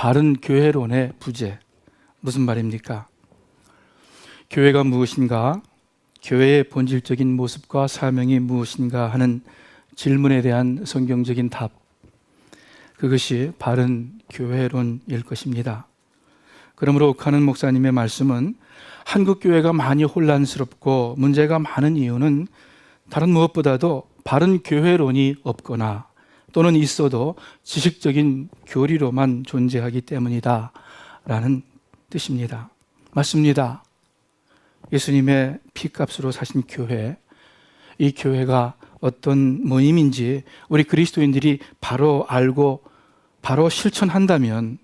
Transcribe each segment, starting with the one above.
바른 교회론의 부재. 무슨 말입니까? 교회가 무엇인가? 교회의 본질적인 모습과 사명이 무엇인가 하는 질문에 대한 성경적인 답. 그것이 바른 교회론일 것입니다. 그러므로 옥하는 목사님의 말씀은 한국 교회가 많이 혼란스럽고 문제가 많은 이유는 다른 무엇보다도 바른 교회론이 없거나 또는 있어도 지식적인 교리로만 존재하기 때문이다 라는 뜻입니다. 맞습니다. 예수님의 피값으로 사신 교회, 이 교회가 어떤 모임인지 우리 그리스도인들이 바로 알고 바로 실천한다면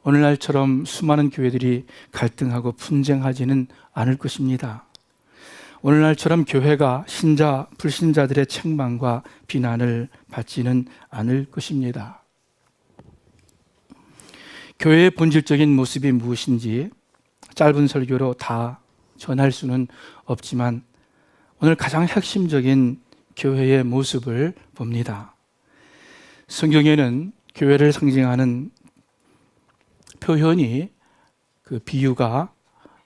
오늘날처럼 수많은 교회들이 갈등하고 분쟁하지는 않을 것입니다. 오늘날처럼 교회가 신자, 불신자들의 책망과 비난을 받지는 않을 것입니다. 교회의 본질적인 모습이 무엇인지 짧은 설교로 다 전할 수는 없지만 오늘 가장 핵심적인 교회의 모습을 봅니다. 성경에는 교회를 상징하는 표현이 그 비유가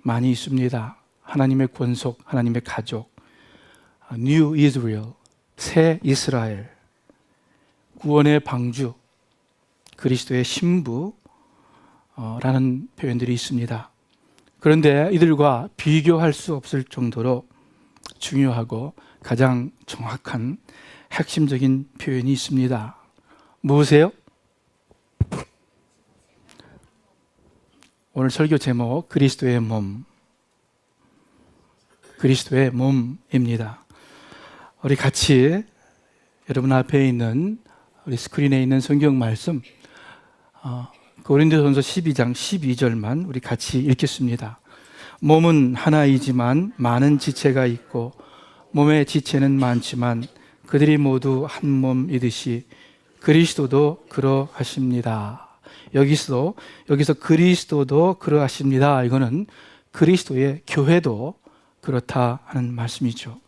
많이 있습니다. 하나님의 권속, 하나님의 가족, New Israel, 새 이스라엘, 구원의 방주, 그리스도의 신부 라는 표현들이 있습니다. 그런데 이들과 비교할 수 없을 정도로 중요하고 가장 정확한 핵심적인 표현이 있습니다. 무엇이에요? 오늘 설교 제목 그리스도의 몸, 그리스도의 몸입니다. 우리 같이 여러분 앞에 있는 우리 스크린에 있는 성경 말씀 고린도전서 12장 12절만 우리 같이 읽겠습니다. 몸은 하나이지만 많은 지체가 있고 몸의 지체는 많지만 그들이 모두 한 몸이듯이 그리스도도 그러하십니다. 여기서 그리스도도 그러하십니다. 이거는 그리스도의 교회도 그렇다 하는 말씀이죠.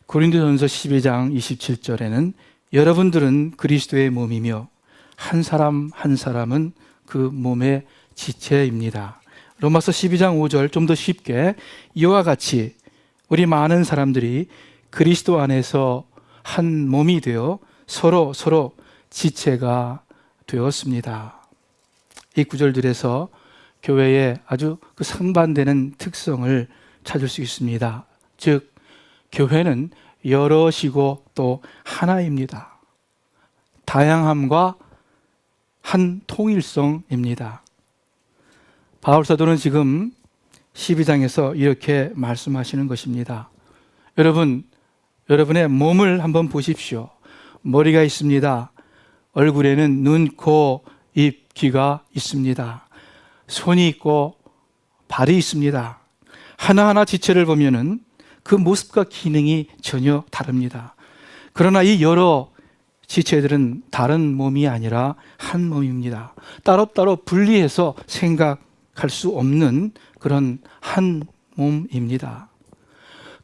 고린도전서 12장 27절에는 여러분들은 그리스도의 몸이며 한 사람 한 사람은 그 몸의 지체입니다. 로마서 12장 5절 좀 더 쉽게 이와 같이 우리 많은 사람들이 그리스도 안에서 한 몸이 되어 서로 지체가 되었습니다. 이 구절들에서 교회의 아주 그 상반되는 특성을 찾을 수 있습니다. 즉 교회는 여럿이고 또 하나입니다. 다양함과 한 통일성입니다. 바울 사도는 지금 12장에서 이렇게 말씀하시는 것입니다. 여러분의 몸을 한번 보십시오. 머리가 있습니다. 얼굴에는 눈, 코, 입, 귀가 있습니다. 손이 있고 발이 있습니다. 하나하나 지체를 보면은 그 모습과 기능이 전혀 다릅니다. 그러나 이 여러 지체들은 다른 몸이 아니라 한 몸입니다. 따로따로 분리해서 생각할 수 없는 그런 한 몸입니다.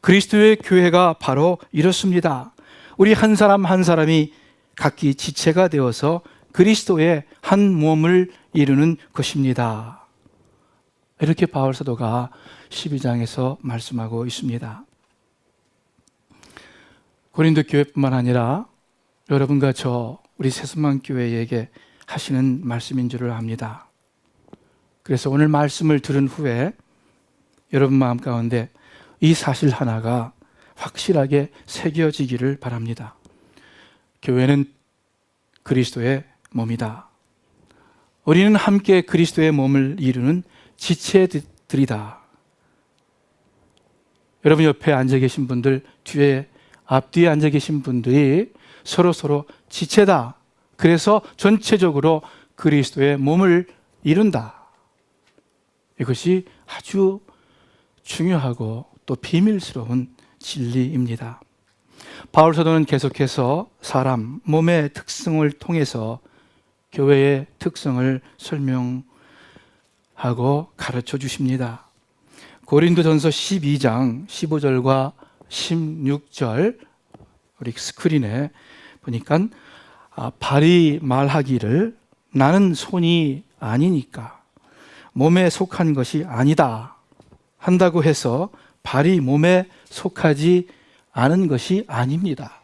그리스도의 교회가 바로 이렇습니다. 우리 한 사람 한 사람이 각기 지체가 되어서 그리스도의 한 몸을 이루는 것입니다. 이렇게 바울 사도가 12장에서 말씀하고 있습니다. 고린도 교회뿐만 아니라 여러분과 우리 새순만 교회에게 하시는 말씀인 줄을 압니다. 그래서 오늘 말씀을 들은 후에 여러분 마음 가운데 이 사실 하나가 확실하게 새겨지기를 바랍니다. 교회는 그리스도의 몸이다. 우리는 함께 그리스도의 몸을 이루는 지체들이다. 여러분 옆에 앉아 계신 분들, 앞뒤에 앉아 계신 분들이 서로 지체다. 그래서 전체적으로 그리스도의 몸을 이룬다. 이것이 아주 중요하고 또 비밀스러운 진리입니다. 바울 사도는 계속해서 사람, 몸의 특성을 통해서 교회의 특성을 설명하고 가르쳐 주십니다. 고린도전서 12장 15절과 16절 우리 스크린에 보니까 발이 말하기를 나는 손이 아니니까 몸에 속한 것이 아니다 한다고 해서 발이 몸에 속하지 않은 것이 아닙니다.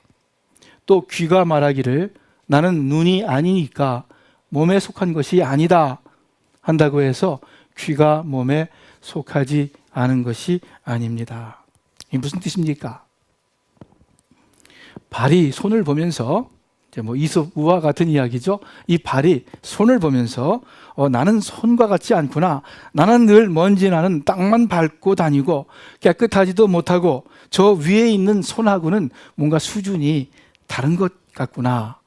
또 귀가 말하기를 나는 눈이 아니니까 몸에 속한 것이 아니다 한다고 해서 귀가 몸에 속하지 않은 것이 아닙니다. 이게 무슨 뜻입니까? 발이 손을 보면서 이솝우와 같은 이야기죠. 이 발이 손을 보면서 나는 손과 같지 않구나. 나는 늘 먼지 나는 땅만 밟고 다니고 깨끗하지도 못하고 저 위에 있는 손하고는 뭔가 수준이 다른 것 같구나.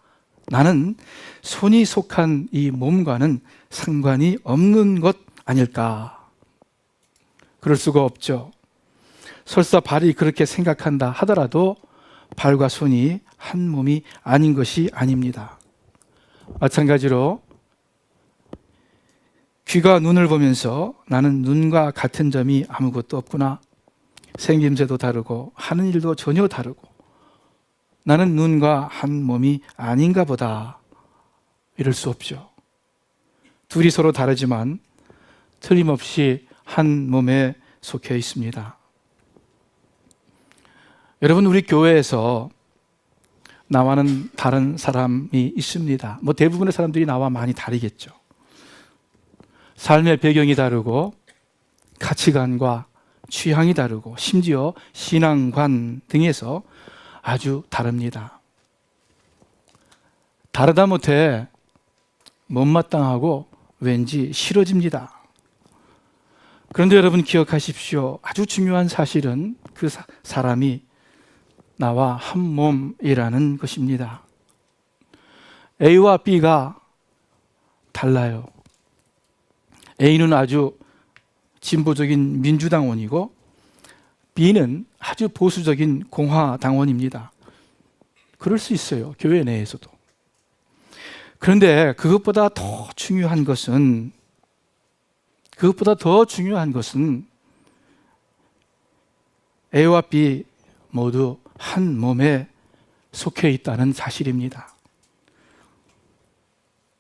나는 손이 속한 이 몸과는 상관이 없는 것 아닐까. 그럴 수가 없죠. 설사 발이 그렇게 생각한다 하더라도 발과 손이 한 몸이 아닌 것이 아닙니다. 마찬가지로 귀가 눈을 보면서 나는 눈과 같은 점이 아무것도 없구나. 생김새도 다르고 하는 일도 전혀 다르고 나는 눈과 한 몸이 아닌가 보다. 이럴 수 없죠. 둘이 서로 다르지만 틀림없이 한 몸에 속해 있습니다. 여러분, 우리 교회에서 나와는 다른 사람이 있습니다. 대부분의 사람들이 나와 많이 다르겠죠. 삶의 배경이 다르고 가치관과 취향이 다르고 심지어 신앙관 등에서 아주 다릅니다. 다르다 못해 못마땅하고 왠지 싫어집니다. 그런데 여러분 기억하십시오. 아주 중요한 사실은 그 사람이 나와 한 몸이라는 것입니다. A와 B가 달라요. A는 아주 진보적인 민주당원이고 B는 아주 보수적인 공화당원입니다. 그럴 수 있어요. 교회 내에서도. 그런데 그것보다 더 중요한 것은 A와 B 모두 한 몸에 속해 있다는 사실입니다.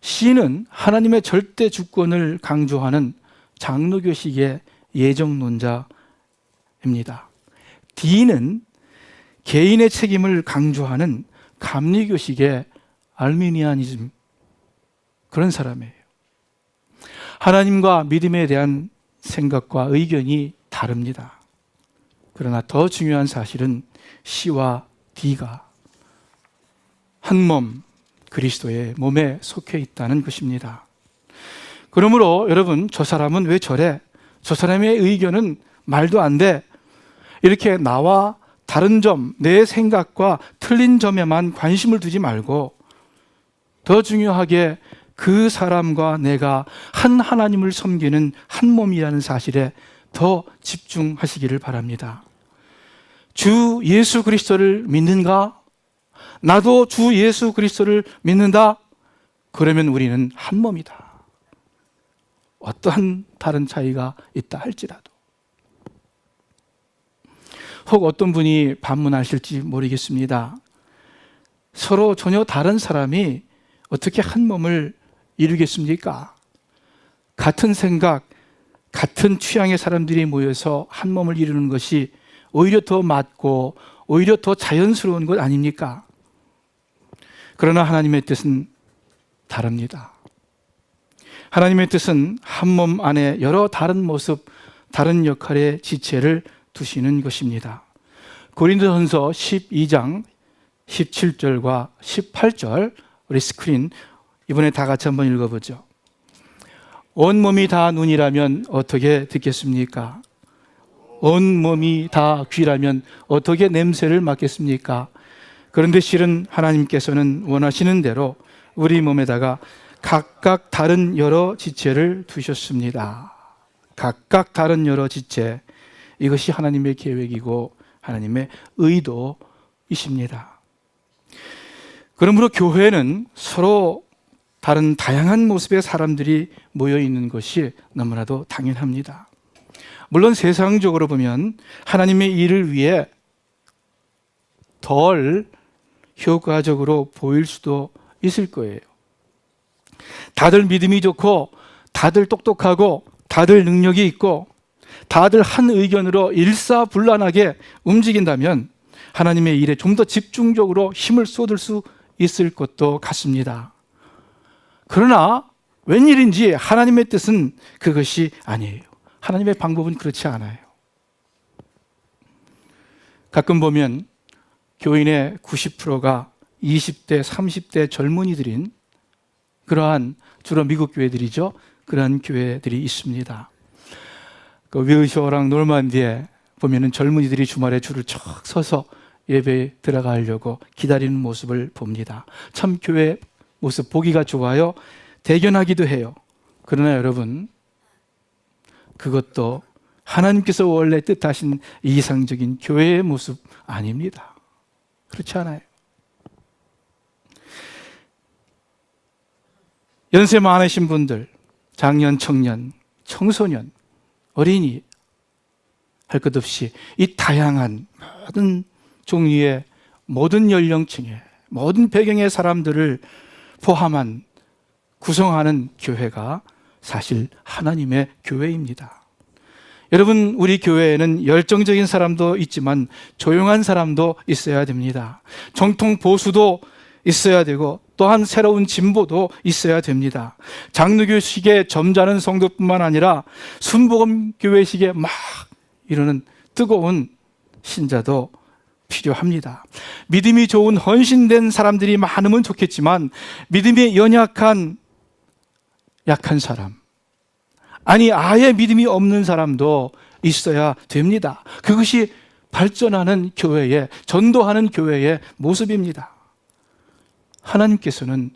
C는 하나님의 절대 주권을 강조하는 장로교식의 예정론자입니다. D는 개인의 책임을 강조하는 감리교식의 알미니아니즘, 그런 사람이에요. 하나님과 믿음에 대한 생각과 의견이 다릅니다. 그러나 더 중요한 사실은 C와 D가 한 몸, 그리스도의 몸에 속해 있다는 것입니다. 그러므로 여러분, 저 사람은 왜 저래? 저 사람의 의견은 말도 안 돼. 이렇게 나와 다른 점, 내 생각과 틀린 점에만 관심을 두지 말고 더 중요하게 그 사람과 내가 한 하나님을 섬기는 한 몸이라는 사실에 더 집중하시기를 바랍니다. 주 예수 그리스도를 믿는가? 나도 주 예수 그리스도를 믿는다? 그러면 우리는 한 몸이다. 어떠한 다른 차이가 있다 할지라도. 혹 어떤 분이 반문하실지 모르겠습니다. 서로 전혀 다른 사람이 어떻게 한 몸을 이루겠습니까? 같은 생각, 같은 취향의 사람들이 모여서 한 몸을 이루는 것이 오히려 더 맞고 오히려 더 자연스러운 것 아닙니까? 그러나 하나님의 뜻은 다릅니다. 하나님의 뜻은 한 몸 안에 여러 다른 모습, 다른 역할의 지체를 두시는 것입니다. 고린도전서 12장 17절과 18절, 우리 스크린 이번에 다 같이 한번 읽어보죠. 온 몸이 다 눈이라면 어떻게 듣겠습니까? 온 몸이 다 귀라면 어떻게 냄새를 맡겠습니까? 그런데 실은 하나님께서는 원하시는 대로 우리 몸에다가 각각 다른 여러 지체를 두셨습니다. 각각 다른 여러 지체, 이것이 하나님의 계획이고 하나님의 의도이십니다. 그러므로 교회는 서로 다른 다양한 모습의 사람들이 모여 있는 것이 너무나도 당연합니다. 물론 세상적으로 보면 하나님의 일을 위해 덜 효과적으로 보일 수도 있을 거예요. 다들 믿음이 좋고 다들 똑똑하고 다들 능력이 있고 다들 한 의견으로 일사불란하게 움직인다면 하나님의 일에 좀 더 집중적으로 힘을 쏟을 수 있을 것도 같습니다. 그러나 웬일인지 하나님의 뜻은 그것이 아니에요. 하나님의 방법은 그렇지 않아요. 가끔 보면 교인의 90%가 20대, 30대 젊은이들인 그러한 주로 미국 교회들이죠. 그러한 교회들이 있습니다. 그 윌셔랑 놀만디에 보면은 젊은이들이 주말에 줄을 쫙 서서 예배에 들어가려고 기다리는 모습을 봅니다. 참 교회 모습 보기가 좋아요. 대견하기도 해요. 그러나 여러분, 그것도 하나님께서 원래 뜻하신 이상적인 교회의 모습 아닙니다. 그렇지 않아요. 연세 많으신 분들, 장년, 청년, 청소년, 어린이 할 것 없이 이 다양한 모든 종류의 모든 연령층의 모든 배경의 사람들을 포함한 구성하는 교회가 사실 하나님의 교회입니다. 여러분, 우리 교회에는 열정적인 사람도 있지만 조용한 사람도 있어야 됩니다. 정통 보수도 있어야 되고 또한 새로운 진보도 있어야 됩니다. 장로교식의 점잖은 성도뿐만 아니라 순복음교회식의 막 이러는 뜨거운 신자도 필요합니다. 믿음이 좋은 헌신된 사람들이 많으면 좋겠지만 믿음이 약한 사람, 아니 아예 믿음이 없는 사람도 있어야 됩니다. 그것이 발전하는 교회의, 전도하는 교회의 모습입니다. 하나님께서는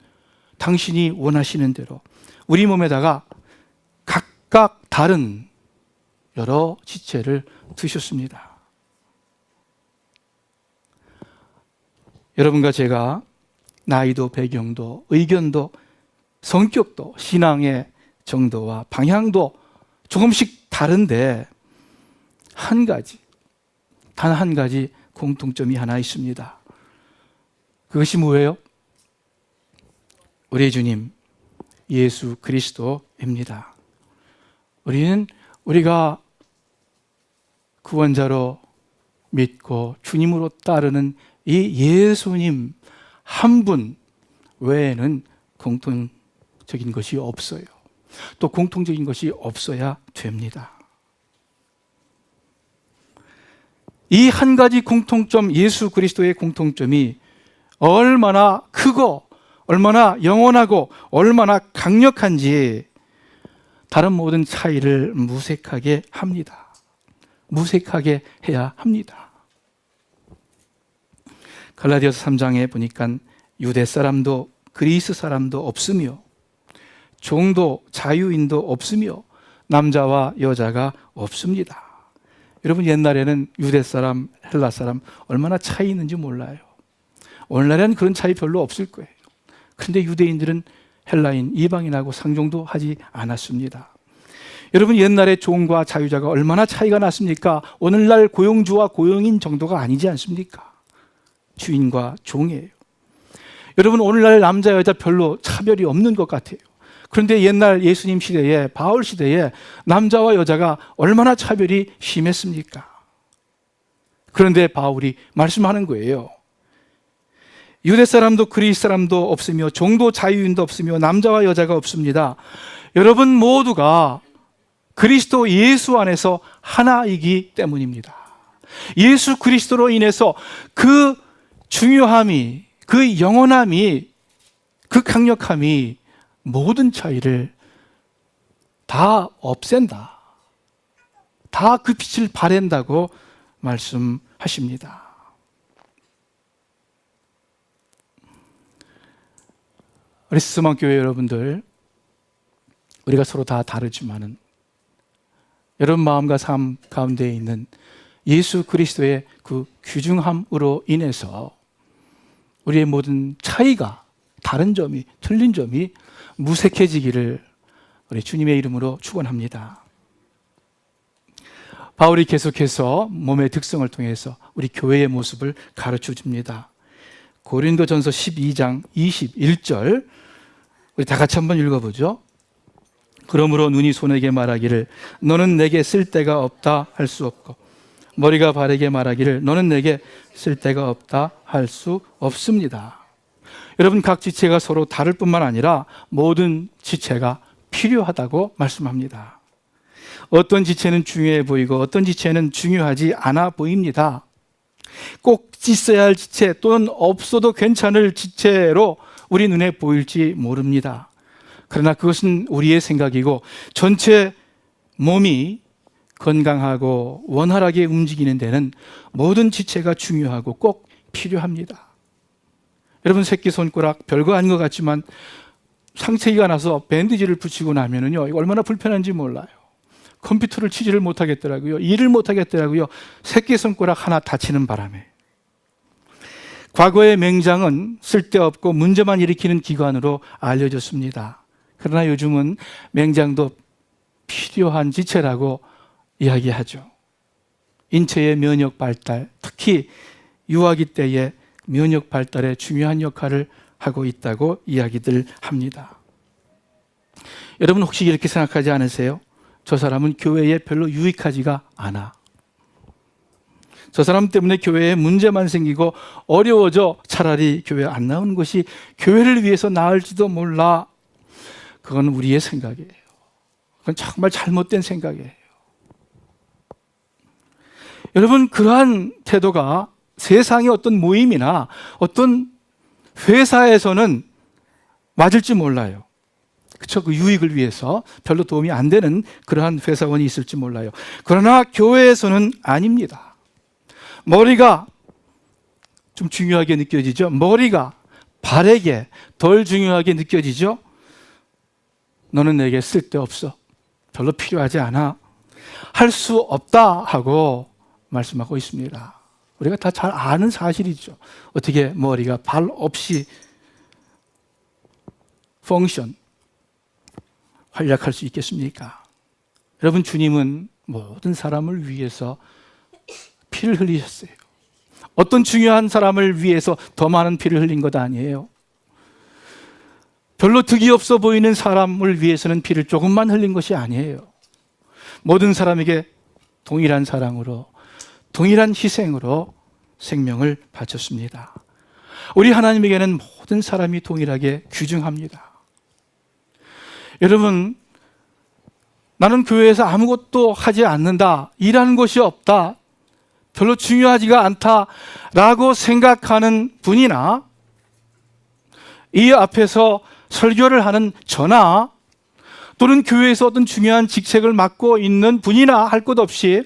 당신이 원하시는 대로 우리 몸에다가 각각 다른 여러 지체를 두셨습니다. 여러분과 제가 나이도 배경도 의견도 성격도 신앙의 정도와 방향도 조금씩 다른데 단 한 가지 공통점이 하나 있습니다. 그것이 뭐예요? 우리 주님 예수 그리스도입니다. 우리는 우리가 구원자로 믿고 주님으로 따르는 이 예수님 한 분 외에는 공통적인 것이 없어요. 또 공통적인 것이 없어야 됩니다. 이 한 가지 공통점, 예수 그리스도의 공통점이 얼마나 크고 얼마나 영원하고 얼마나 강력한지 다른 모든 차이를 무색하게 합니다. 무색하게 해야 합니다. 갈라디아서 3장에 보니까 유대 사람도 그리스 사람도 없으며 종도 자유인도 없으며 남자와 여자가 없습니다. 여러분, 옛날에는 유대 사람, 헬라 사람 얼마나 차이 있는지 몰라요. 오늘날에는 그런 차이 별로 없을 거예요. 그런데 유대인들은 헬라인, 이방인하고 상종도 하지 않았습니다. 여러분, 옛날에 종과 자유자가 얼마나 차이가 났습니까? 오늘날 고용주와 고용인 정도가 아니지 않습니까? 주인과 종이에요. 여러분, 오늘날 남자 여자 별로 차별이 없는 것 같아요. 그런데 옛날 예수님 시대에, 바울 시대에 남자와 여자가 얼마나 차별이 심했습니까? 그런데 바울이 말씀하는 거예요. 유대 사람도 그리스 사람도 없으며 종도 자유인도 없으며 남자와 여자가 없습니다. 여러분 모두가 그리스도 예수 안에서 하나이기 때문입니다. 예수 그리스도로 인해서 그 중요함이, 그 영원함이, 그 강력함이 모든 차이를 다 없앤다. 다 그 빛을 발한다고 말씀하십니다. 우리 스스만 교회 여러분들, 우리가 서로 다 다르지만은 여러분 마음과 삶 가운데 있는 예수 그리스도의 그 귀중함으로 인해서 우리의 모든 차이가, 다른 점이, 틀린 점이 무색해지기를 우리 주님의 이름으로 축원합니다. 바울이 계속해서 몸의 특성을 통해서 우리 교회의 모습을 가르쳐 줍니다. 고린도전서 12장 21절 우리 다 같이 한번 읽어보죠. 그러므로 눈이 손에게 말하기를 너는 내게 쓸데가 없다 할 수 없고 머리가 발에게 말하기를 너는 내게 쓸데가 없다 할 수 없습니다. 여러분, 각 지체가 서로 다를 뿐만 아니라 모든 지체가 필요하다고 말씀합니다. 어떤 지체는 중요해 보이고 어떤 지체는 중요하지 않아 보입니다. 꼭 있어야 할 지체 또는 없어도 괜찮을 지체로 우리 눈에 보일지 모릅니다. 그러나 그것은 우리의 생각이고 전체 몸이 건강하고 원활하게 움직이는 데는 모든 지체가 중요하고 꼭 필요합니다. 여러분, 새끼손가락 별거 아닌 것 같지만 상처가 나서 밴드지를 붙이고 나면은요, 이거 얼마나 불편한지 몰라요. 컴퓨터를 치지를 못하겠더라고요. 일을 못하겠더라고요. 새끼손가락 하나 다치는 바람에. 과거의 맹장은 쓸데없고 문제만 일으키는 기관으로 알려졌습니다. 그러나 요즘은 맹장도 필요한 지체라고 이야기하죠. 인체의 면역 발달, 특히 유아기 때의 면역 발달에 중요한 역할을 하고 있다고 이야기들 합니다. 여러분, 혹시 이렇게 생각하지 않으세요? 저 사람은 교회에 별로 유익하지가 않아. 저 사람 때문에 교회에 문제만 생기고 어려워져 차라리 교회 안 나오는 것이 교회를 위해서 나을지도 몰라. 그건 우리의 생각이에요. 그건 정말 잘못된 생각이에요. 여러분, 그러한 태도가 세상의 어떤 모임이나 어떤 회사에서는 맞을지 몰라요. 그렇죠? 그 유익을 위해서 별로 도움이 안 되는 그러한 회사원이 있을지 몰라요. 그러나 교회에서는 아닙니다. 머리가 좀 중요하게 느껴지죠? 머리가 발에게 덜 중요하게 느껴지죠? 너는 내게 쓸데없어. 별로 필요하지 않아. 할 수 없다 하고 말씀하고 있습니다. 우리가 다 잘 아는 사실이죠. 어떻게 머리가 발 없이 펑션, 활약할 수 있겠습니까? 여러분, 주님은 모든 사람을 위해서 피를 흘리셨어요. 어떤 중요한 사람을 위해서 더 많은 피를 흘린 것 아니에요. 별로 득이 없어 보이는 사람을 위해서는 피를 조금만 흘린 것이 아니에요. 모든 사람에게 동일한 사랑으로, 동일한 희생으로 생명을 바쳤습니다. 우리 하나님에게는 모든 사람이 동일하게 귀중합니다. 여러분, 나는 교회에서 아무것도 하지 않는다, 일하는 것이 없다, 별로 중요하지가 않다라고 생각하는 분이나 이 앞에서 설교를 하는 저나 또는 교회에서 어떤 중요한 직책을 맡고 있는 분이나 할 것 없이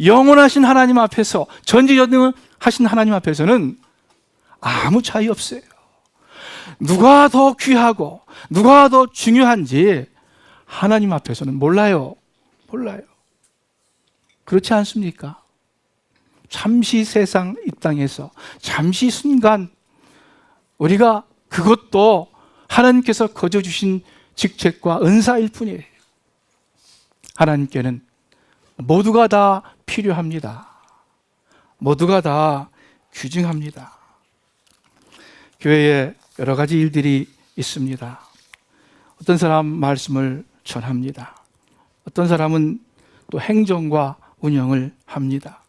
영원하신 하나님 앞에서, 전지전능하신 하나님 앞에서는 아무 차이 없어요. 누가 더 귀하고 누가 더 중요한지 하나님 앞에서는 몰라요. 그렇지 않습니까? 잠시 세상 이 땅에서 잠시 순간 우리가 그것도 하나님께서 거저주신 직책과 은사일 뿐이에요. 하나님께는 모두가 다 필요합니다. 모두가 다 귀중합니다. 교회에 여러 가지 일들이 있습니다. 어떤 사람 말씀을 전합니다. 어떤 사람은 또 행정과 운영을 합니다.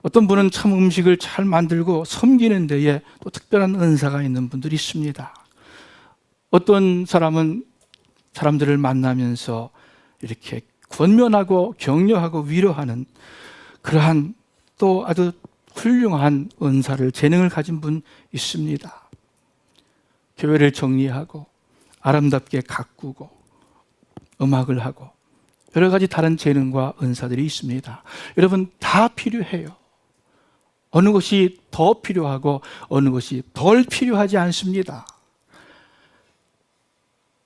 어떤 분은 참 음식을 잘 만들고 섬기는 데에 또 특별한 은사가 있는 분들이 있습니다. 어떤 사람은 사람들을 만나면서 이렇게 권면하고 격려하고 위로하는 그러한 또 아주 훌륭한 은사를, 재능을 가진 분 있습니다. 교회를 정리하고 아름답게 가꾸고 음악을 하고 여러 가지 다른 재능과 은사들이 있습니다. 여러분, 다 필요해요. 어느 것이 더 필요하고 어느 것이 덜 필요하지 않습니다.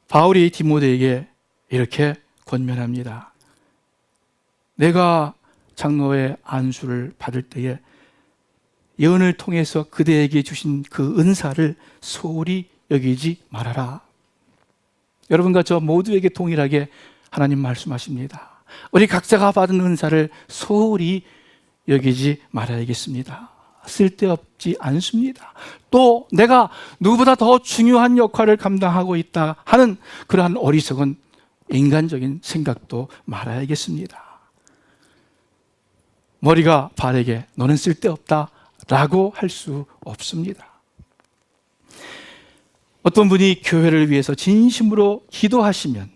바울이 디모데에게 이렇게 권면합니다. 내가 장로의 안수를 받을 때에 예언을 통해서 그대에게 주신 그 은사를 소홀히 여기지 말아라. 여러분과 저 모두에게 동일하게 하나님 말씀하십니다. 우리 각자가 받은 은사를 소홀히 여기지 말아야겠습니다. 쓸데없지 않습니다. 또 내가 누구보다 더 중요한 역할을 감당하고 있다 하는 그러한 어리석은 인간적인 생각도 말아야겠습니다. 머리가 발에게 너는 쓸데없다 라고 할 수 없습니다. 어떤 분이 교회를 위해서 진심으로 기도하시면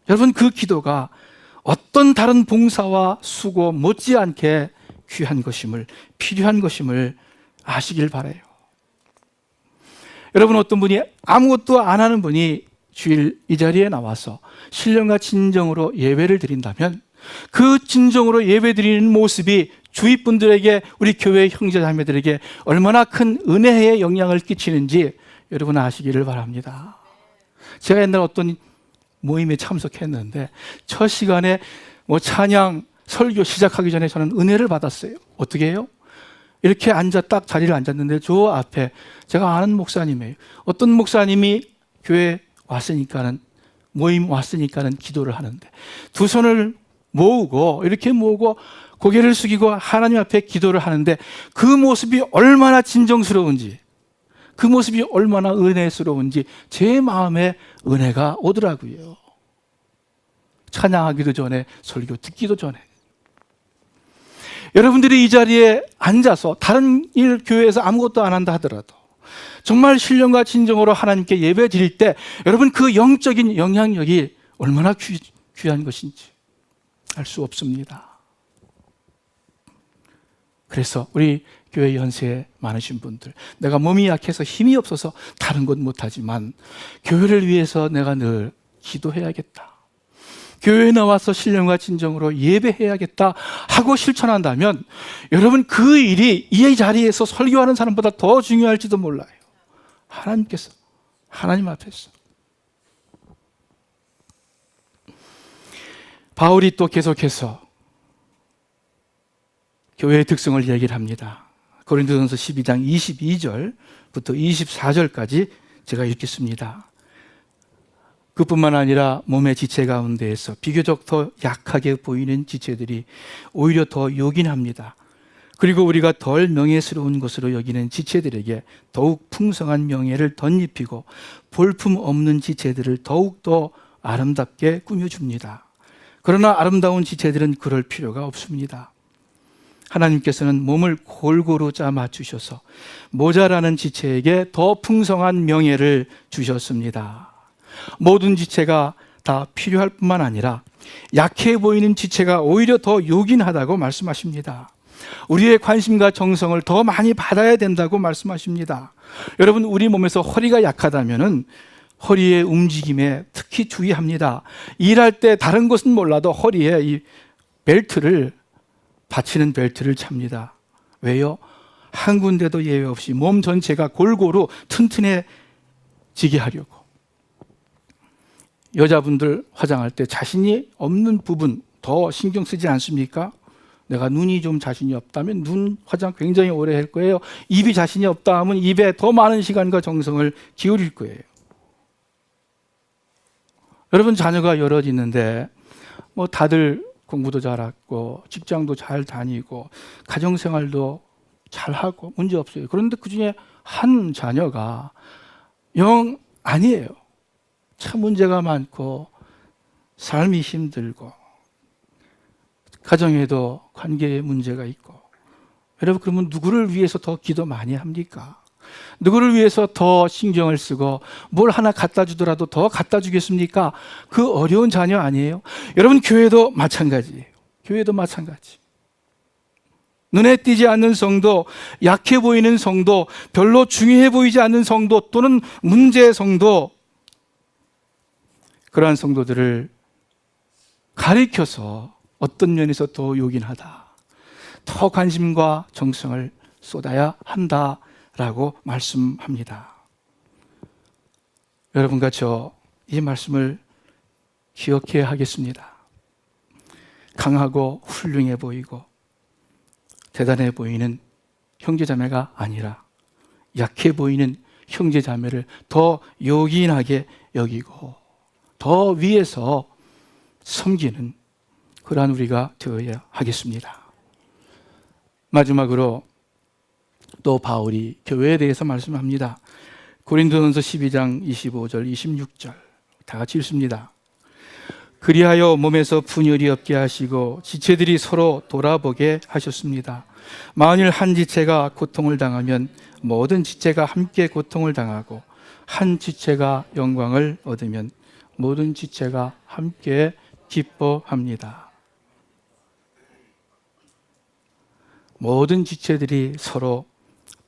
여러분 그 기도가 어떤 다른 봉사와 수고 못지않게 귀한 것임을, 필요한 것임을 아시길 바라요. 여러분 어떤 분이 아무것도 안 하는 분이 주일 이 자리에 나와서 신령과 진정으로 예배를 드린다면 그 진정으로 예배 드리는 모습이 주위 분들에게, 우리 교회 형제자매들에게 얼마나 큰 은혜의 영향을 끼치는지 여러분 아시기를 바랍니다. 제가 옛날 어떤 모임에 참석했는데 첫 시간에 찬양, 설교 시작하기 전에 저는 은혜를 받았어요. 어떻게 해요? 이렇게 딱 자리를 앉았는데 저 앞에 제가 아는 목사님이에요. 어떤 목사님이 교회 왔으니까는, 모임 왔으니까는 기도를 하는데 두 손을 이렇게 모으고 고개를 숙이고 하나님 앞에 기도를 하는데 그 모습이 얼마나 진정스러운지, 그 모습이 얼마나 은혜스러운지 제 마음에 은혜가 오더라고요. 찬양하기도 전에, 설교 듣기도 전에. 여러분들이 이 자리에 앉아서 다른 일 교회에서 아무것도 안 한다 하더라도 정말 신령과 진정으로 하나님께 예배 드릴 때 여러분 그 영적인 영향력이 얼마나 귀한 것인지 알 수 없습니다. 그래서 우리 교회 연세 많으신 분들, 내가 몸이 약해서 힘이 없어서 다른 것 못하지만 교회를 위해서 내가 늘 기도해야겠다, 교회에 나와서 신령과 진정으로 예배해야겠다 하고 실천한다면 여러분 그 일이 이 자리에서 설교하는 사람보다 더 중요할지도 몰라요. 하나님께서, 하나님 앞에서. 바울이 또 계속해서 교회의 특성을 얘기를 합니다. 고린도전서 12장 22절부터 24절까지 제가 읽겠습니다. 그뿐만 아니라 몸의 지체 가운데에서 비교적 더 약하게 보이는 지체들이 오히려 더 요긴합니다. 그리고 우리가 덜 명예스러운 것으로 여기는 지체들에게 더욱 풍성한 명예를 덧입히고 볼품 없는 지체들을 더욱 더 아름답게 꾸며줍니다. 그러나 아름다운 지체들은 그럴 필요가 없습니다. 하나님께서는 몸을 골고루 짜 맞추셔서 모자라는 지체에게 더 풍성한 명예를 주셨습니다. 모든 지체가 다 필요할 뿐만 아니라 약해 보이는 지체가 오히려 더 요긴하다고 말씀하십니다. 우리의 관심과 정성을 더 많이 받아야 된다고 말씀하십니다. 여러분 우리 몸에서 허리가 약하다면은 허리의 움직임에 특히 주의합니다. 일할 때 다른 것은 몰라도 허리에 이 벨트를, 받치는 벨트를 찹니다. 왜요? 한 군데도 예외 없이 몸 전체가 골고루 튼튼해지게 하려고. 여자분들 화장할 때 자신이 없는 부분 더 신경 쓰지 않습니까? 내가 눈이 좀 자신이 없다면 눈 화장 굉장히 오래 할 거예요. 입이 자신이 없다 하면 입에 더 많은 시간과 정성을 기울일 거예요. 여러분 자녀가 여럿 있는데 다들 공부도 잘하고 직장도 잘 다니고 가정생활도 잘하고 문제 없어요. 그런데 그중에 한 자녀가 영 아니에요. 참 문제가 많고 삶이 힘들고 가정에도 관계에 문제가 있고. 여러분 그러면 누구를 위해서 더 기도 많이 합니까? 누구를 위해서 더 신경을 쓰고 뭘 하나 갖다 주더라도 더 갖다 주겠습니까? 그 어려운 자녀 아니에요? 여러분 교회도 마찬가지예요. 교회도 마찬가지. 눈에 띄지 않는 성도, 약해 보이는 성도, 별로 중요해 보이지 않는 성도 또는 문제의 성도, 그러한 성도들을 가리켜서 어떤 면에서 더 요긴하다, 더 관심과 정성을 쏟아야 한다라고 말씀합니다. 여러분과 저 이 말씀을 기억해야 하겠습니다. 강하고 훌륭해 보이고 대단해 보이는 형제자매가 아니라 약해 보이는 형제자매를 더 요긴하게 여기고 더 위에서 섬기는 그러한 우리가 되어야 하겠습니다. 마지막으로 또 바울이 교회에 대해서 말씀합니다. 고린도전서 12장 25절 26절 다 같이 읽습니다. 그리하여 몸에서 분열이 없게 하시고 지체들이 서로 돌아보게 하셨습니다. 만일 한 지체가 고통을 당하면 모든 지체가 함께 고통을 당하고 한 지체가 영광을 얻으면 모든 지체가 함께 기뻐합니다. 모든 지체들이 서로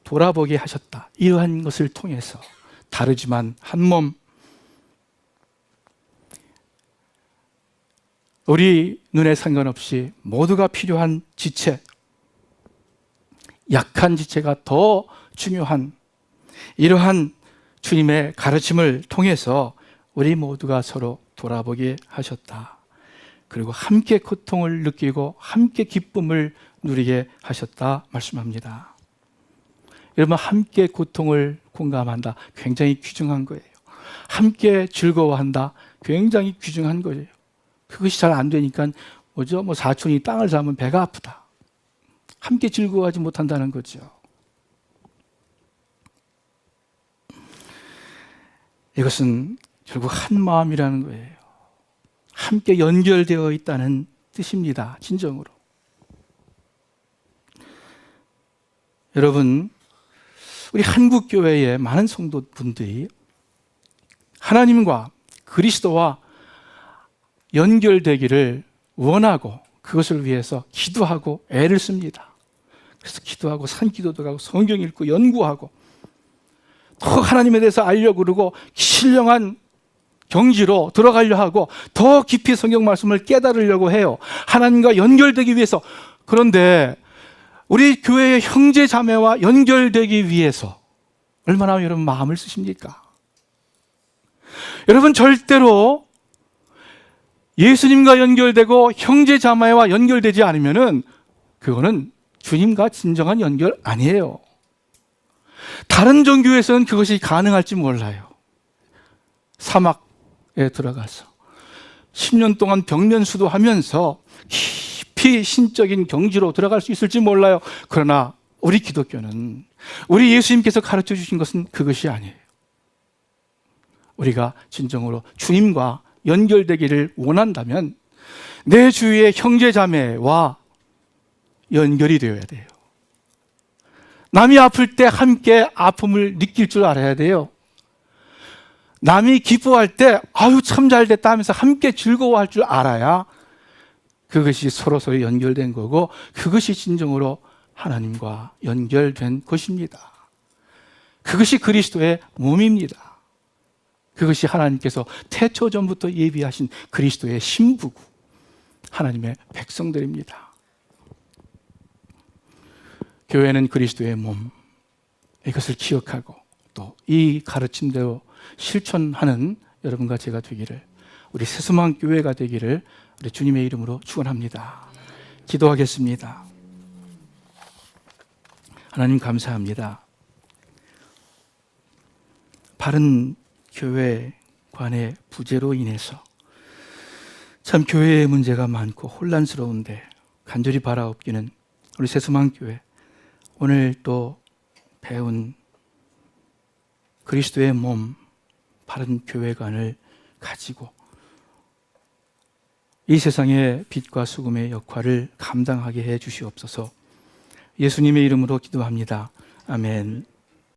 돌아보게 하셨다. 이러한 것을 통해서 다르지만 한 몸, 우리 눈에 상관없이 모두가 필요한 지체, 약한 지체가 더 중요한 이러한 주님의 가르침을 통해서 우리 모두가 서로 돌아보게 하셨다. 그리고 함께 고통을 느끼고 함께 기쁨을 누리게 하셨다 말씀합니다. 여러분, 함께 고통을 공감한다. 굉장히 귀중한 거예요. 함께 즐거워한다. 굉장히 귀중한 거예요. 그것이 잘 안 되니까 뭐죠? 사촌이 땅을 잡으면 배가 아프다. 함께 즐거워하지 못한다는 거죠. 이것은 결국 한 마음이라는 거예요. 함께 연결되어 있다는 뜻입니다. 진정으로. 여러분, 우리 한국교회의 많은 성도분들이 하나님과 그리스도와 연결되기를 원하고 그것을 위해서 기도하고 애를 씁니다. 그래서 기도하고 산기도도 가고 성경 읽고 연구하고 더 하나님에 대해서 알려고 그러고 신령한 경지로 들어가려 하고 더 깊이 성경 말씀을 깨달으려고 해요. 하나님과 연결되기 위해서. 그런데 우리 교회의 형제 자매와 연결되기 위해서 얼마나 여러분 마음을 쓰십니까? 여러분, 절대로 예수님과 연결되고 형제 자매와 연결되지 않으면은 그거는 주님과 진정한 연결 아니에요. 다른 종교에서는 그것이 가능할지 몰라요. 사막에 들어가서 10년 동안 벽면수도 하면서 깊이 신적인 경지로 들어갈 수 있을지 몰라요. 그러나 우리 기독교는, 우리 예수님께서 가르쳐 주신 것은 그것이 아니에요. 우리가 진정으로 주님과 연결되기를 원한다면 내 주위의 형제 자매와 연결이 되어야 돼요. 남이 아플 때 함께 아픔을 느낄 줄 알아야 돼요. 남이 기뻐할 때 아유 참 잘됐다 하면서 함께 즐거워할 줄 알아야 그것이 서로 연결된 거고 그것이 진정으로 하나님과 연결된 것입니다. 그것이 그리스도의 몸입니다. 그것이 하나님께서 태초전부터 예비하신 그리스도의 신부고 하나님의 백성들입니다. 교회는 그리스도의 몸, 이것을 기억하고 또 이 가르침대로 실천하는 여러분과 제가 되기를, 우리 새수망 교회가 되기를 우리 주님의 이름으로 축원합니다. 기도하겠습니다. 하나님 감사합니다. 바른 교회 관의 부재로 인해서 참 교회의 문제가 많고 혼란스러운데 간절히 바라옵기는 우리 새수망 교회 오늘 또 배운 그리스도의 몸, 바른 교회관을 가지고 이 세상의 빛과 소금의 역할을 감당하게 해 주시옵소서. 예수님의 이름으로 기도합니다. 아멘.